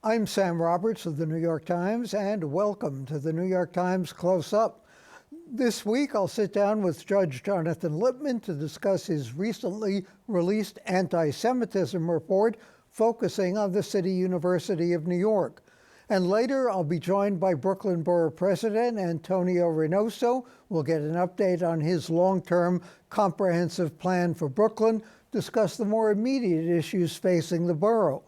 I'm Sam Roberts of the New York Times, and welcome to the New York Times Close-Up. This week, I'll sit down with Judge Jonathan Lippman to discuss his recently released Antisemitism report focusing on the City University of New York. And later, I'll be joined by Brooklyn Borough President Antonio Reynoso. We'll get an update on his long-term comprehensive plan for Brooklyn, discuss the more immediate issues facing the borough.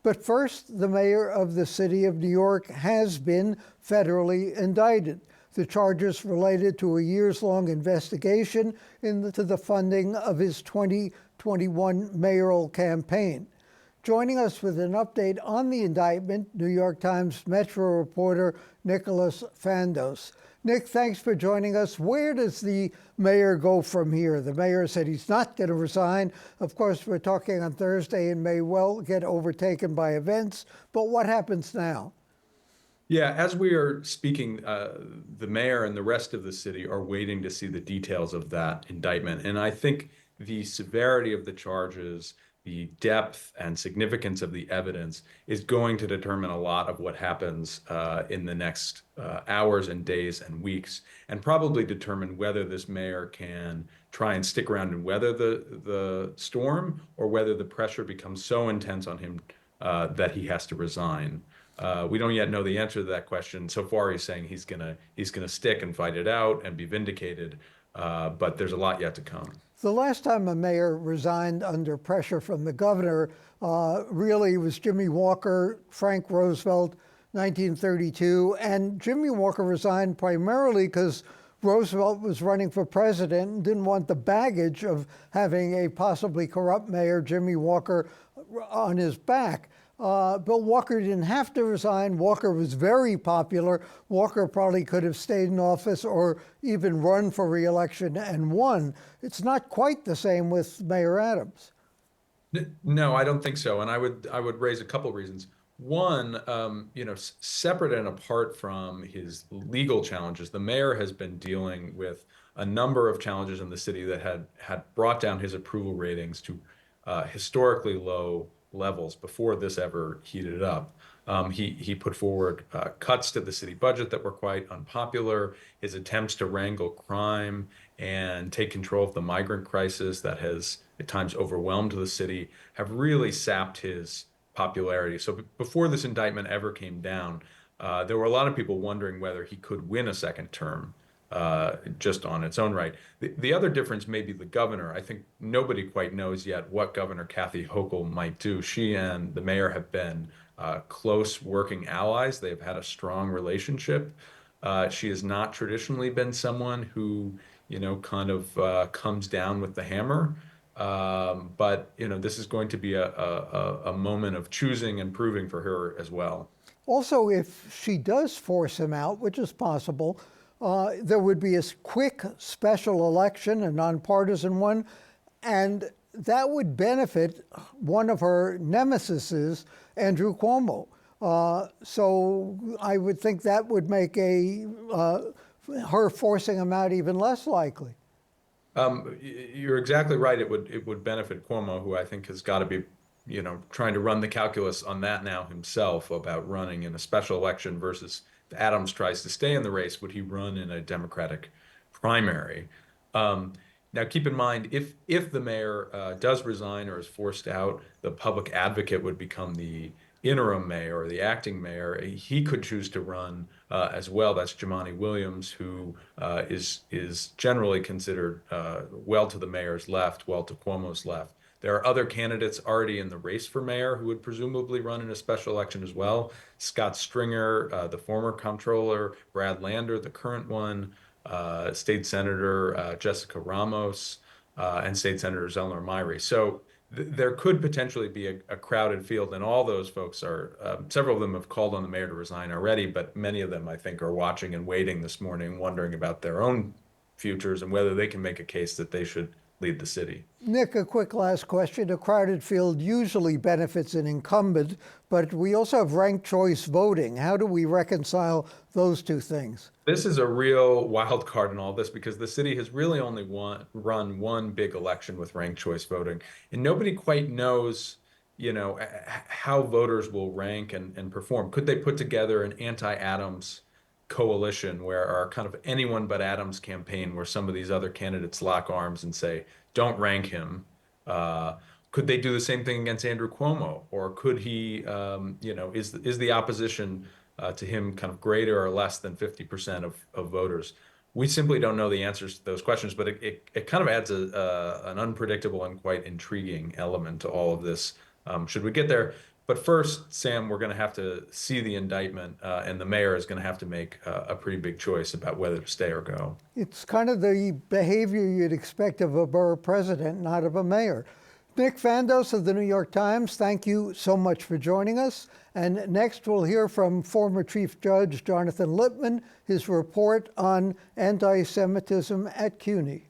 But first, the mayor of the city of New York has been federally indicted. The charges related to a years-long investigation into the funding of his 2021 mayoral campaign. Joining us with an update on the indictment, New York Times Metro reporter Nicholas Fandos. Nick, thanks for joining us. Where does the mayor go from here? The mayor said he's not going to resign. Of course, we're talking on Thursday and may well get overtaken by events. But what happens now? Yeah, as we are speaking, the mayor and the rest of the city are waiting to see the details of that indictment. And I think the severity of the charges, the depth and significance of the evidence is going to determine a lot of what happens in the next hours and days and weeks, and probably determine whether this mayor can try and stick around and weather the storm, or whether the pressure becomes so intense on him that he has to resign. We don't yet know the answer to that question. So far, he's saying he's gonna stick and fight it out and be vindicated, but there's a lot yet to come. The last time a mayor resigned under pressure from the governor really was Jimmy Walker, Frank Roosevelt, 1932. And Jimmy Walker resigned primarily because Roosevelt was running for president and didn't want the baggage of having a possibly corrupt mayor, Jimmy Walker, on his back. But Walker didn't have to resign. Walker was very popular. Walker probably could have stayed in office or even run for re-election and won. It's not quite the same with Mayor Adams. No, I don't think so. And I would raise a couple of reasons. One, separate and apart from his legal challenges, the mayor has been dealing with a number of challenges in the city that had brought down his approval ratings to historically low levels before this ever heated up. He put forward cuts to the city budget that were quite unpopular. His attempts to wrangle crime and take control of the migrant crisis that has at times overwhelmed the city have really sapped his popularity. So before this indictment ever came down, there were a lot of people wondering whether he could win a second term just on its own right. The other difference may be the governor. I think nobody quite knows yet what Governor Kathy Hochul might do. She and the mayor have been close working allies. They've had a strong relationship. She has not traditionally been someone who, kind of comes down with the hammer. But this is going to be a moment of choosing and proving for her as well. Also, if she does force him out, which is possible, there would be a quick special election, a nonpartisan one, and that would benefit one of her nemesises, Andrew Cuomo. So I would think that would make her forcing him out even less likely. You're exactly right. It would benefit Cuomo, who I think has got to be, trying to run the calculus on that now himself about running in a special election versus if Adams tries to stay in the race, would he run in a Democratic primary? Now, keep in mind, if the mayor does resign or is forced out, the public advocate would become the interim mayor or the acting mayor. He could choose to run as well. That's Jumaane Williams, who is generally considered well to the mayor's left, well to Cuomo's left. There are other candidates already in the race for mayor who would presumably run in a special election as well. Scott Stringer, the former comptroller, Brad Lander, the current one, State Senator Jessica Ramos, and State Senator Zellner Myrie. So there could potentially be a crowded field, and all those folks are, several of them have called on the mayor to resign already, but many of them, I think, are watching and waiting this morning, wondering about their own futures and whether they can make a case that they should lead the city. Nick, a quick last question. A crowded field usually benefits an incumbent, but we also have ranked choice voting. How do we reconcile those two things? This is a real wild card in all this because the city has really only run one big election with ranked choice voting, and nobody quite knows, how voters will rank and perform. Could they put together an anti-Adams coalition where our kind of anyone but Adams campaign, where some of these other candidates lock arms and say, don't rank him? Could they do the same thing against Andrew Cuomo? Or could he, is the opposition to him kind of greater or less than 50% of voters? We simply don't know the answers to those questions, but it kind of adds an unpredictable and quite intriguing element to all of this, should we get there. But first, Sam, we're going to have to see the indictment, and the mayor is going to have to make a pretty big choice about whether to stay or go. It's kind of the behavior you'd expect of a borough president, not of a mayor. Nick Fandos of the New York Times, thank you so much for joining us. And next we'll hear from former Chief Judge Jonathan Lippman, his report on anti-Semitism at CUNY.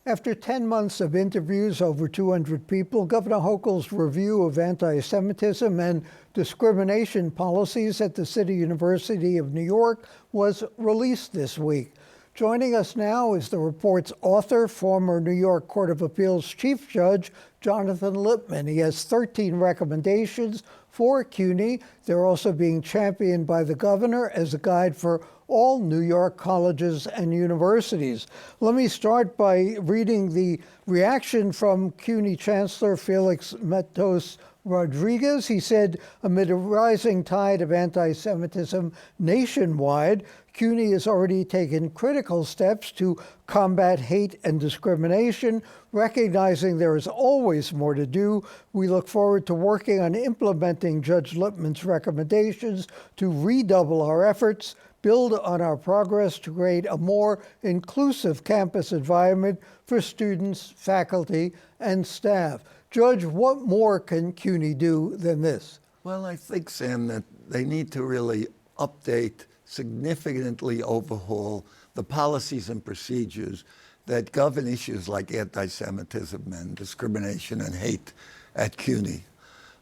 After 10 months of interviews, over 200 people, Governor Hochul's review of anti-Semitism and discrimination policies at the City University of New York was released this week. Joining us now is the report's author, former New York Court of Appeals Chief Judge Jonathan Lippman. He has 13 recommendations for CUNY. They're also being championed by the governor as a guide for all New York colleges and universities. Let me start by reading the reaction from CUNY Chancellor Felix Matos Rodriguez. He said, amid a rising tide of anti-Semitism nationwide, CUNY has already taken critical steps to combat hate and discrimination. Recognizing there is always more to do, we look forward to working on implementing Judge Lippman's recommendations to redouble our efforts, build on our progress to create a more inclusive campus environment for students, faculty, and staff. Judge, what more can CUNY do than this? Well, I think, Sam, that they need to really update, significantly overhaul the policies and procedures that govern issues like anti-Semitism and discrimination and hate at CUNY.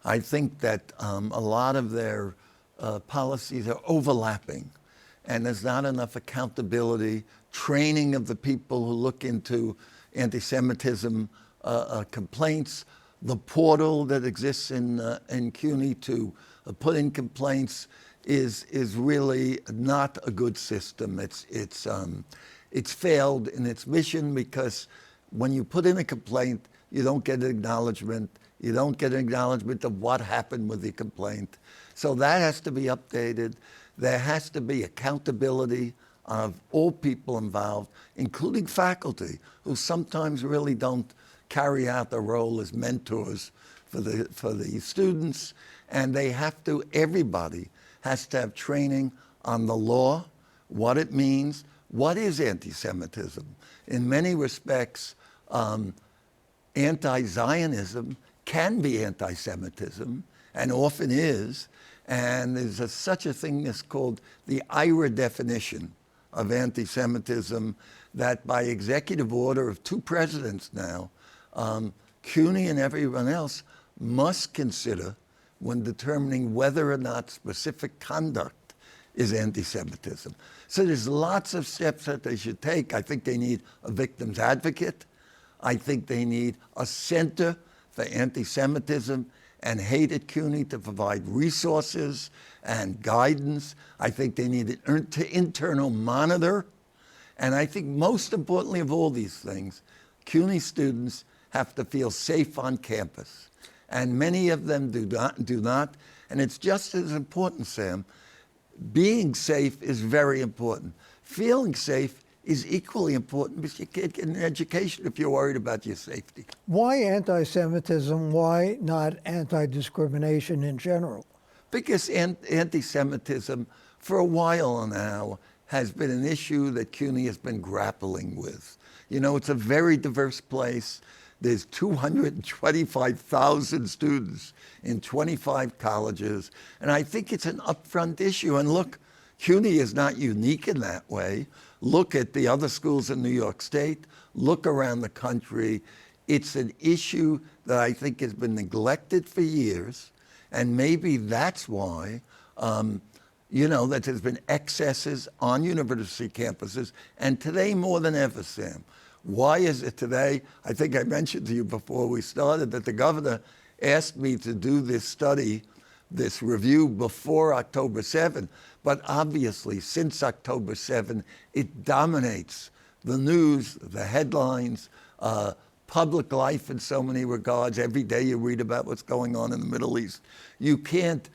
I think that a lot of their policies are overlapping, and there's not enough accountability, training of the people who look into anti-Semitism complaints, the portal that exists in CUNY to put in complaints is really not a good system. It's failed in its mission because when you put in a complaint, you don't get an acknowledgement. You don't get an acknowledgement of what happened with the complaint. So that has to be updated. There has to be accountability of all people involved, including faculty, who sometimes really don't carry out the role as mentors for the students. And they have to, everybody has to have training on the law, what it means, what is anti-Semitism. In many respects, anti-Zionism can be anti-Semitism, and often is. And there's such a thing as called the IRA definition of anti-Semitism that by executive order of 2 presidents now, CUNY and everyone else must consider when determining whether or not specific conduct is anti-Semitism. So there's lots of steps that they should take. I think they need a victim's advocate. I think they need a center for anti-Semitism and hate at CUNY to provide resources and guidance. I think they need an internal monitor. And I think most importantly of all these things, CUNY students have to feel safe on campus. And many of them do not. And it's just as important, Sam. Being safe is very important. Feeling safe is equally important because you can't get an education if you're worried about your safety. Why anti-Semitism? Why not anti-discrimination in general? Because anti-Semitism, for a while now, has been an issue that CUNY has been grappling with. You know, it's a very diverse place. There's 225,000 students in 25 colleges, and I think it's an upfront issue. And look, CUNY is not unique in that way. Look at the other schools in New York State. Look around the country. It's an issue that I think has been neglected for years, and maybe that's why, that there's been excesses on university campuses, and today more than ever, Sam, Why is it today? I think I mentioned to you before we started that the governor asked me to do this study, this review before October 7. But obviously, since October 7, it dominates the news, the headlines, public life in so many regards. Every day you read about what's going on in the Middle East. You can't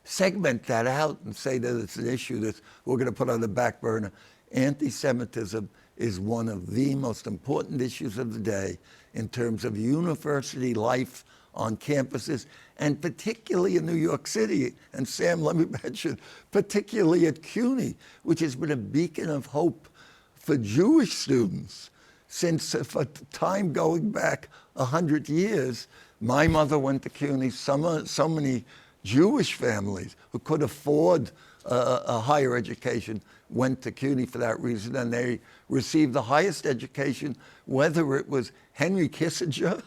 segment that out and say that it's an issue that we're going to put on the back burner. Anti-Semitism is one of the most important issues of the day in terms of university life on campuses, and particularly in New York City. And Sam, let me mention, particularly at CUNY, which has been a beacon of hope for Jewish students since for time going back 100 years. My mother went to CUNY. So many Jewish families who could afford a higher education went to CUNY for that reason, and they received the highest education, whether it was Henry Kissinger,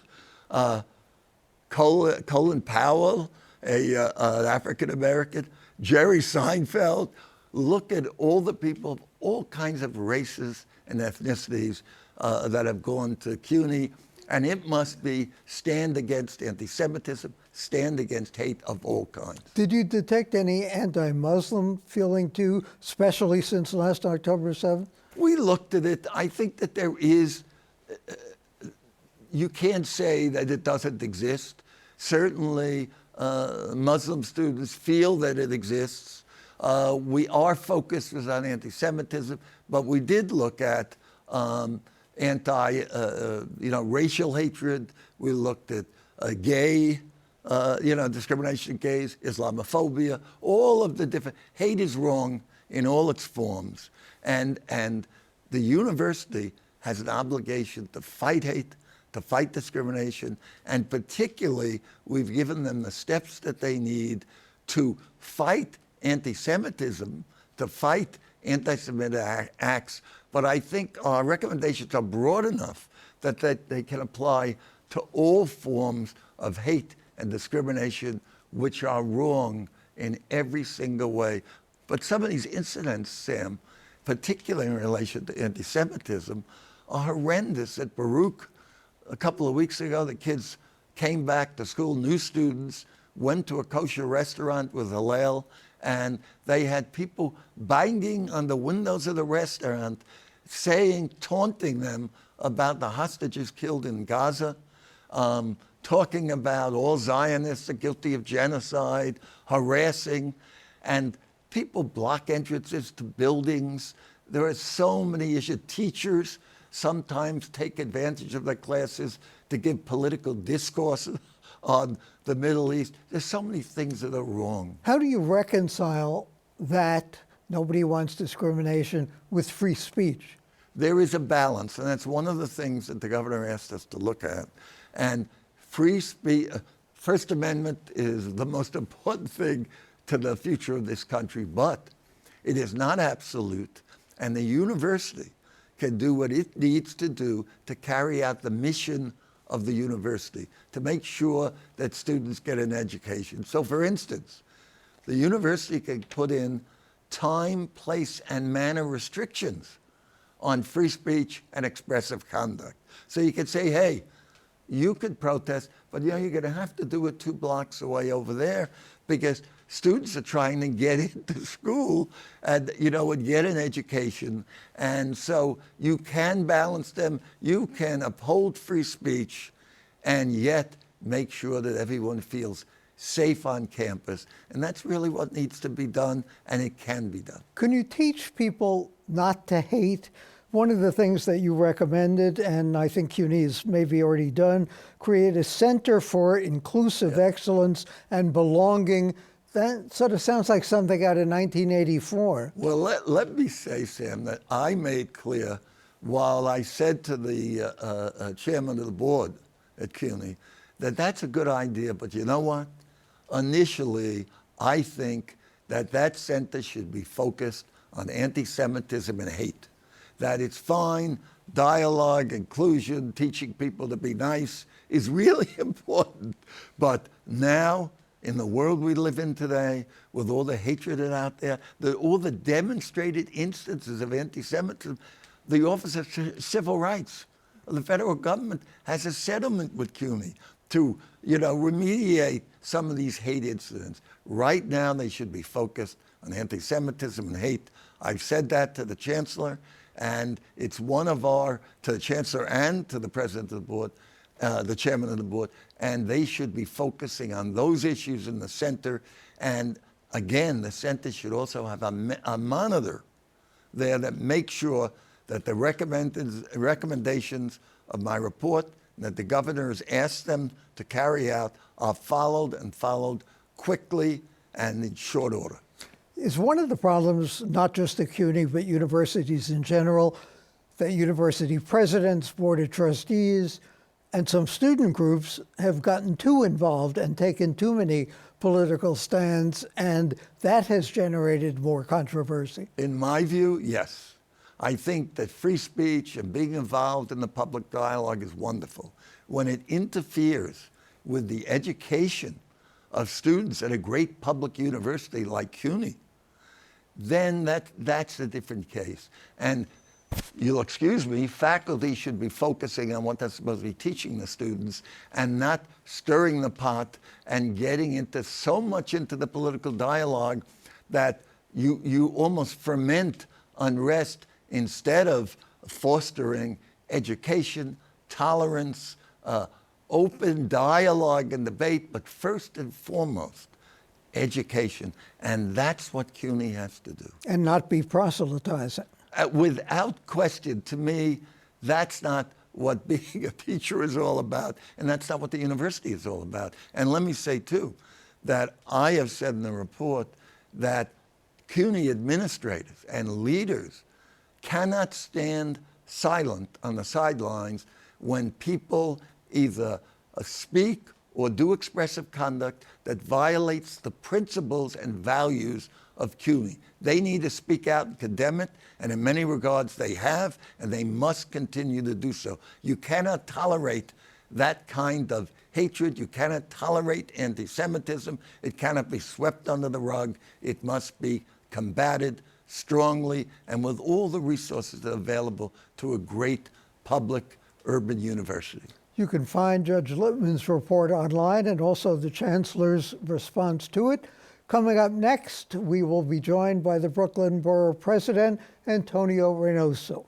Colin Powell, an African-American, Jerry Seinfeld. Look at all the people of all kinds of races and ethnicities that have gone to CUNY, and it must be stand against anti-Semitism, stand against hate of all kinds. Did you detect any anti-Muslim feeling too, especially since last October 7th? We looked at it. I think that there is, you can't say that it doesn't exist. Certainly, Muslim students feel that it exists. We are focused on anti-Semitism, but we did look at racial hatred. We looked at gay, discrimination against gays, Islamophobia, all of the different, hate is wrong in all its forms. And the university has an obligation to fight hate, to fight discrimination, and particularly we've given them the steps that they need to fight anti-Semitism, to fight anti-Semitic acts. But I think our recommendations are broad enough that they can apply to all forms of hate and discrimination, which are wrong in every single way. But some of these incidents, Sam, particularly in relation to anti-Semitism, are horrendous. At Baruch, a couple of weeks ago, the kids came back to school, new students, went to a kosher restaurant with Hillel, and they had people banging on the windows of the restaurant, taunting them about the hostages killed in Gaza, talking about all Zionists are guilty of genocide, harassing, and people block entrances to buildings. There are so many issues. Teachers sometimes take advantage of their classes to give political discourse on the Middle East. There's so many things that are wrong. How do you reconcile that nobody wants discrimination with free speech? There is a balance, and that's one of the things that the governor asked us to look at. And free speech, First Amendment is the most important thing to the future of this country, but it is not absolute, and the university can do what it needs to do to carry out the mission of the university, to make sure that students get an education. So for instance, the university can put in time, place, and manner restrictions on free speech and expressive conduct. So you could say, hey, you could protest, but you're going to have to do it 2 blocks away over there, because students are trying to get into school and, and get an education. And so you can balance them. You can uphold free speech and yet make sure that everyone feels safe on campus. And that's really what needs to be done, and it can be done. Can you teach people not to hate? One of the things that you recommended, and I think CUNY has maybe already done, create a Center for Inclusive Excellence and Belonging. That sort of sounds like something out of 1984. Well, let me say, Sam, that I made clear, while I said to the chairman of the board at CUNY that that's a good idea, but you know what? Initially, I think that center should be focused on anti-Semitism and hate. That it's fine, dialogue, inclusion, teaching people to be nice is really important. But now, in the world we live in today, with all the hatred out there, all the demonstrated instances of anti-Semitism, the Office of Civil Rights. The federal government has a settlement with CUNY to, remediate some of these hate incidents. Right now, they should be focused on anti-Semitism and hate. I've said that to the Chancellor, and it's to the Chancellor and to the President of the Board, the Chairman of the Board, and they should be focusing on those issues in the center. And again, the center should also have a monitor there that makes sure that the recommendations of my report that the governor has asked them to carry out are followed quickly and in short order. Is one of the problems, not just at CUNY, but universities in general, that university presidents, board of trustees, and some student groups have gotten too involved and taken too many political stands, and that has generated more controversy? In my view, yes. I think that free speech and being involved in the public dialogue is wonderful. When it interferes with the education of students at a great public university like CUNY, then that's a different case. And you'll excuse me, faculty should be focusing on what they're supposed to be teaching the students and not stirring the pot and getting so much into the political dialogue that you almost ferment unrest instead of fostering education, tolerance, open dialogue and debate, but first and foremost, education. And that's what CUNY has to do. And not be proselytizing. Without question, to me, that's not what being a teacher is all about, and that's not what the university is all about. And let me say, too, that I have said in the report that CUNY administrators and leaders cannot stand silent on the sidelines when people either speak or do expressive conduct that violates the principles and values of CUNY. They need to speak out and condemn it, and in many regards they have, and they must continue to do so. You cannot tolerate that kind of hatred. You cannot tolerate anti-Semitism. It cannot be swept under the rug. It must be combated strongly and with all the resources that are available to a great public urban university. You can find Judge Lippman's report online and also the Chancellor's response to it. Coming up next, we will be joined by the Brooklyn Borough President Antonio Reynoso.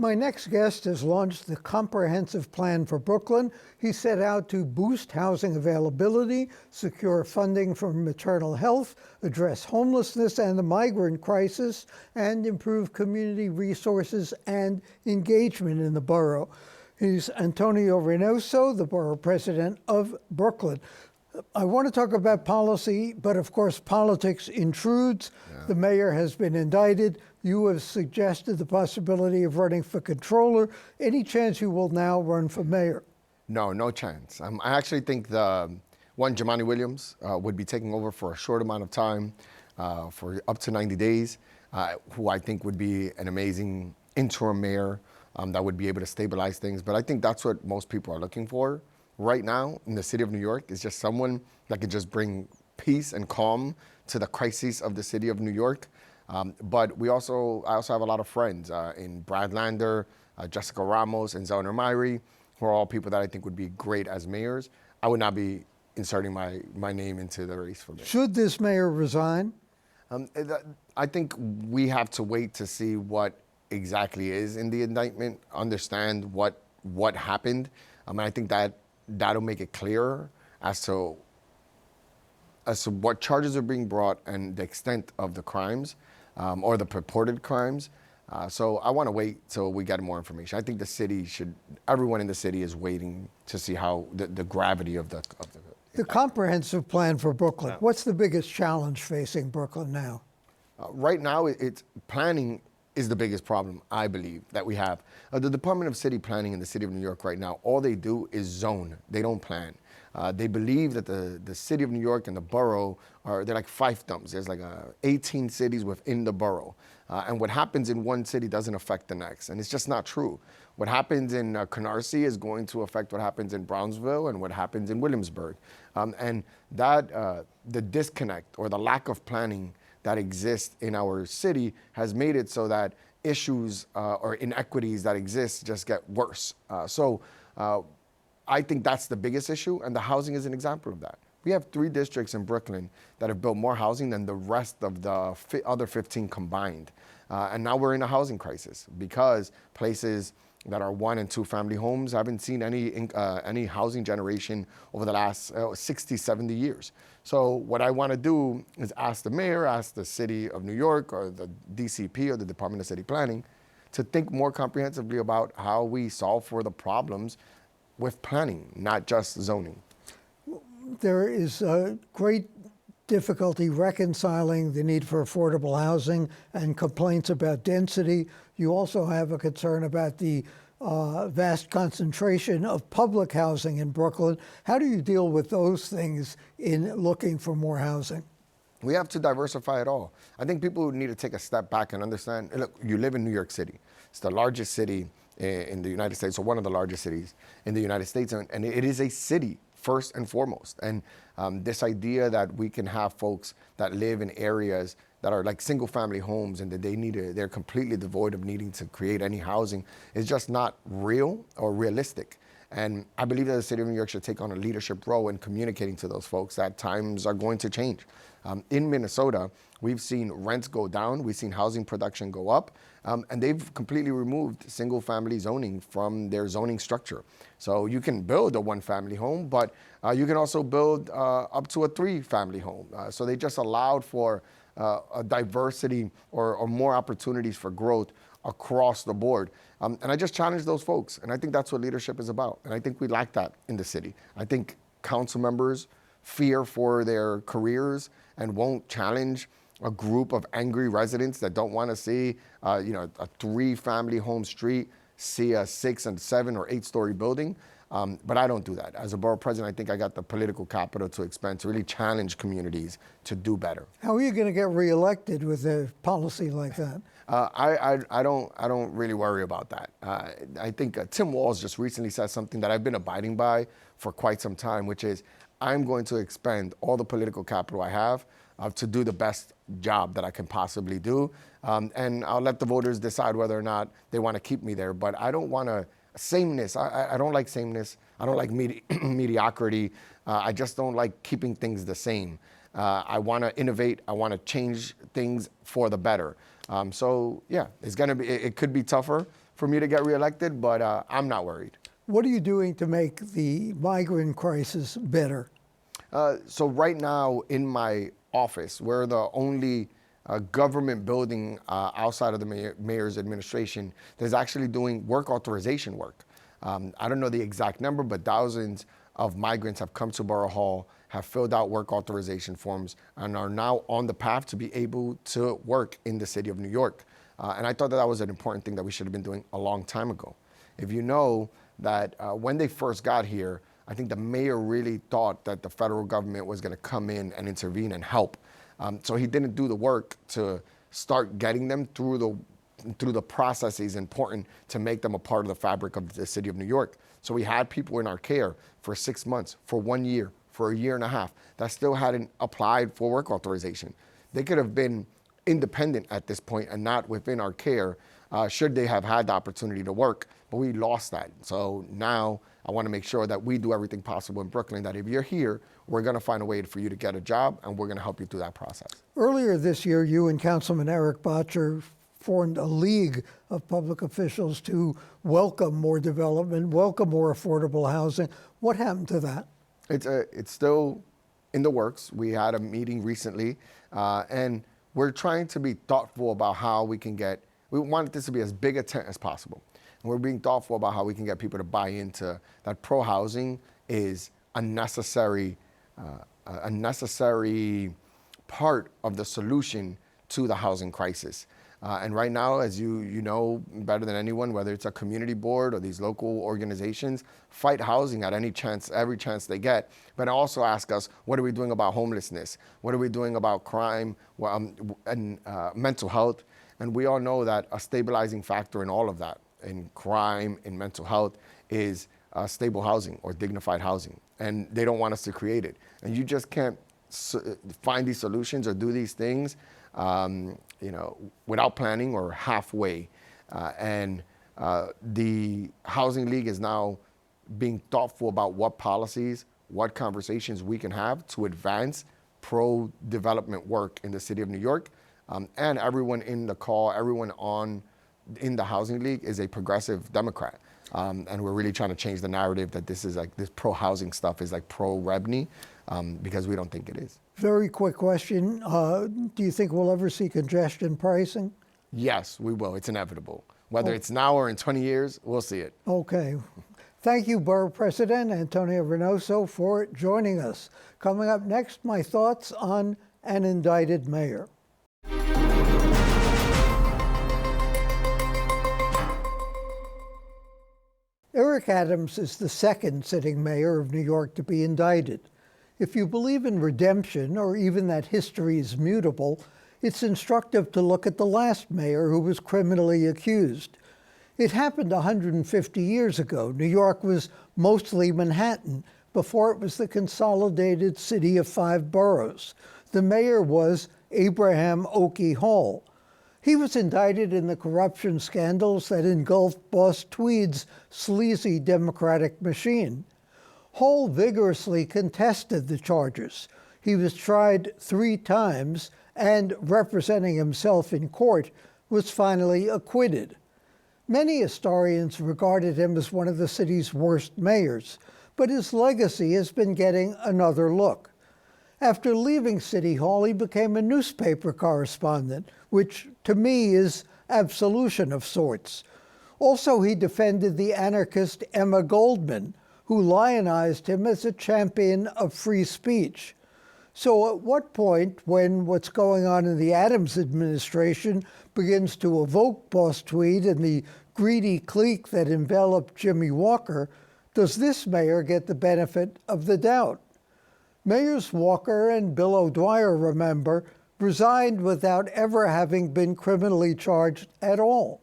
My next guest has launched the Comprehensive Plan for Brooklyn. He set out to boost housing availability, secure funding for maternal health, address homelessness and the migrant crisis, and improve community resources and engagement in the borough. He's Antonio Reynoso, the Borough President of Brooklyn. I want to talk about policy, but of course politics intrudes. Yeah. The mayor has been indicted. You have suggested the possibility of running for controller. Any chance you will now run for mayor? No chance. I actually think Jamani Williams would be taking over for a short amount of time, for up to 90 days, who I think would be an amazing interim mayor that would be able to stabilize things. But I think that's what most people are looking for right now in the city of New York, is just someone that could just bring peace and calm to the crises of the city of New York. But I also have a lot of friends in Brad Lander, Jessica Ramos, and Zelner Myrie, who are all people that I think would be great as mayors. I would not be inserting my name into the race for mayor. Should this mayor resign? I think we have to wait to see what exactly is in the indictment, understand what happened. I think that'll make it clearer as to what charges are being brought and the extent of the crimes, or the purported crimes. So I want to wait till we get more information. I think everyone in the city is waiting to see how the gravity of the Comprehensive Plan for Brooklyn. Yeah. What's the biggest challenge facing Brooklyn now? Right now, it's planning is the biggest problem, I believe, that we have. The Department of City Planning in the city of New York right now, all they do is zone. They don't plan. They believe that the city of New York and the borough they're like fiefdoms. There's like 18 cities within the borough. And what happens in one city doesn't affect the next. And it's just not true. What happens in Canarsie is going to affect what happens in Brownsville and what happens in Williamsburg. And that the disconnect or the lack of planning that exists in our city has made it so that issues or inequities that exist just get worse. I think that's the biggest issue, and the housing is an example of that. We have 3 districts in Brooklyn that have built more housing than the rest of the other 15 combined. And now we're in a housing crisis because places that are 1 and 2 family homes haven't seen any housing generation over the last 60, 70 years. So what I want to do is ask the mayor, ask the city of New York or the DCP or the Department of City Planning to think more comprehensively about how we solve for the problems with planning, not just zoning. There is a great difficulty reconciling the need for affordable housing and complaints about density. You also have a concern about the vast concentration of public housing in Brooklyn. How do you deal with those things in looking for more housing? We have to diversify it all. I think people need to take a step back and understand, look, you live in New York City. It's the largest city in the United States, or one of the largest cities in the United States, and it is a city first and foremost. And this idea that we can have folks that live in areas that are like single family homes and that they're completely devoid of needing to create any housing is just not real or realistic. And I believe that the city of New York should take on a leadership role in communicating to those folks that times are going to change. In Minnesota, we've seen rents go down, we've seen housing production go up, and they've completely removed single family zoning from their zoning structure. So you can build a 1-family home, but you can also build up to a 3-family home. So they just allowed for a diversity or more opportunities for growth across the board. And I just challenge those folks. And I think that's what leadership is about. And I think we lack that in the city. I think council members fear for their careers and won't challenge a group of angry residents that don't want to see a 3-family home street see a 6 and 7 or 8-story building. But I don't do that. As a borough president, I think I got the political capital to expend to really challenge communities to do better. How are you going to get reelected with a policy like that? I don't really worry about that. I think Tim Walz just recently said something that I've been abiding by for quite some time, which is I'm going to expend all the political capital I have to do the best job that I can possibly do. And I'll let the voters decide whether or not they want to keep me there. But I don't want to sameness. I don't like sameness. I don't like mediocrity. I just don't like keeping things the same. I want to innovate. I want to change things for the better. So yeah, it could be tougher for me to get reelected, but I'm not worried. What are you doing to make the migrant crisis better? So right now in my office, we're the only government building outside of the mayor's administration that's actually doing work authorization work. I don't know the exact number, but thousands of migrants have come to Borough Hall, have filled out work authorization forms, and are now on the path to be able to work in the city of New York. And I thought that was an important thing that we should have been doing a long time ago. If you know that when they first got here, I think the mayor really thought that the federal government was going to come in and intervene and help. So he didn't do the work to start getting them through the processes important to make them a part of the fabric of the city of New York. So we had people in our care for 6 months, for 1 year, for a year and a half that still hadn't applied for work authorization. They could have been independent at this point and not within our care should they have had the opportunity to work, but we lost that. So now I want to make sure that we do everything possible in Brooklyn, that if you're here, we're going to find a way for you to get a job, and we're going to help you through that process. Earlier this year, you and Councilman Eric Botcher formed a league of public officials to welcome more development, welcome more affordable housing. What happened to that? It's still in the works. We had a meeting recently, and we're trying to be thoughtful about how we want this to be as big a tent as possible. And we're being thoughtful about how we can get people to buy into that pro-housing is a necessary part of the solution to the housing crisis. And right now, as you know better than anyone, whether it's a community board or these local organizations, fight housing at any chance, every chance they get. But also ask us, what are we doing about homelessness? What are we doing about crime and mental health? And we all know that a stabilizing factor in all of that, in crime, in mental health, is stable housing or dignified housing. And they don't want us to create it. And you just can't find these solutions or do these things without planning or halfway. The Housing League is now being thoughtful about what policies, what conversations we can have to advance pro-development work in the city of New York. And everyone in the call, everyone in the Housing League is a progressive Democrat. And we're really trying to change the narrative that this pro-housing stuff is like pro-Rebney, because we don't think it is. Very quick question. Do you think we'll ever see congestion pricing? Yes, we will. It's inevitable. Whether it's now or in 20 years, we'll see it. Okay. Thank you, Borough President Antonio Reynoso, for joining us. Coming up next, my thoughts on an indicted mayor. Eric Adams is the second sitting mayor of New York to be indicted. If you believe in redemption, or even that history is mutable, it's instructive to look at the last mayor who was criminally accused. It happened 150 years ago. New York was mostly Manhattan before it was the consolidated city of 5 boroughs. The mayor was Abraham Oakey Hall. He was indicted in the corruption scandals that engulfed Boss Tweed's sleazy Democratic machine. Hall vigorously contested the charges. He was tried 3 times and, representing himself in court, was finally acquitted. Many historians regarded him as one of the city's worst mayors, but his legacy has been getting another look. After leaving City Hall, he became a newspaper correspondent, which to me is absolution of sorts. Also, he defended the anarchist Emma Goldman, who lionized him as a champion of free speech. So at what point, when what's going on in the Adams administration begins to evoke Boss Tweed and the greedy clique that enveloped Jimmy Walker, does this mayor get the benefit of the doubt? Mayors Walker and Bill O'Dwyer, remember, resigned without ever having been criminally charged at all.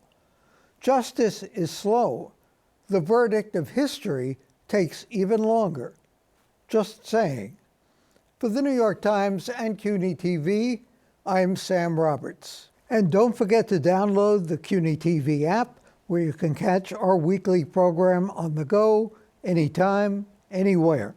Justice is slow. The verdict of history takes even longer. Just saying. For the New York Times and CUNY TV, I'm Sam Roberts. And don't forget to download the CUNY TV app, where you can catch our weekly program on the go, anytime, anywhere.